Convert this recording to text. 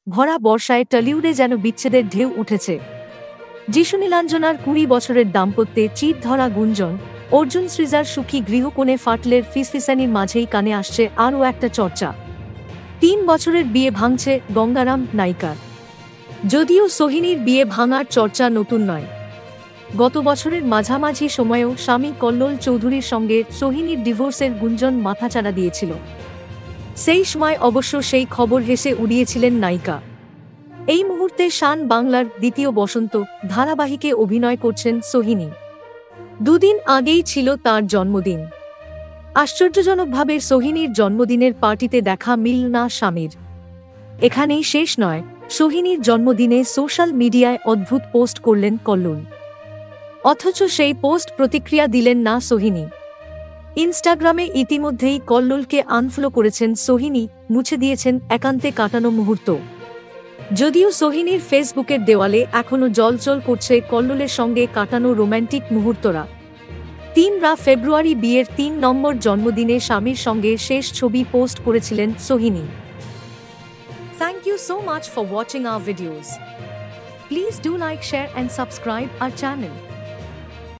ভরা বর্ষায় টলিউডে যেন বিচ্ছেদের ঢেউ উঠেছে। যিশু নীলাঞ্জনার ২০ বছরের দাম্পত্যে চির ধরা গুঞ্জন, অর্জুন সৃজার সুখী গৃহকোণে ফাটলের ফিসফিসানির মাঝেই কানে আসছে আরও একটা চর্চা। ৩ বছরের বিয়ে ভাঙছে গঙ্গারাম নায়িকার। যদিও সোহিনীর বিয়ে ভাঙার চর্চা নতুন নয়, গত বছরের মাঝামাঝি সময়েও স্বামী কল্লোল চৌধুরীর সঙ্গে সোহিনীর ডিভোর্সের গুঞ্জন মাথাচাড়া দিয়েছিল। সেই সময় অবশ্য সেই খবর হেসে উড়িয়েছিলেন নায়িকা। এই মুহূর্তে শান বাংলার দ্বিতীয় বসন্ত ধারাবাহিকে অভিনয় করছেন সোহিনী। দুদিন আগেই ছিল তার জন্মদিন। আশ্চর্যজনকভাবে সোহিনীর জন্মদিনের পার্টিতে দেখা মিলল না স্বামীর। এখানেই শেষ নয়, সোহিনীর জন্মদিনে সোশ্যাল মিডিয়ায় অদ্ভুত পোস্ট করলেন কল্লোল। অথচ সেই পোস্ট প্রতিক্রিয়া দিলেন না সোহিনী। ইনস্টাগ্রামে ইতিমধ্যেই কল্লোলকে আনফলো করেছেন সোহিনী, মুছে দিয়েছেন একান্তে কাটানো মুহূর্ত। যদিও সোহিনীর ফেসবুকের দেওয়ালে এখনও জ্বলজ্বল করছে কল্লোলের সঙ্গে কাটানো রোম্যান্টিক মুহূর্তরা। ৩ ফেব্রুয়ারি বিয়ের ৩ নম্বর জন্মদিনে স্বামীর সঙ্গে শেষ ছবি পোস্ট করেছিলেন Sohini. Thank you so much for watching our videos. Please do like, share and subscribe our channel.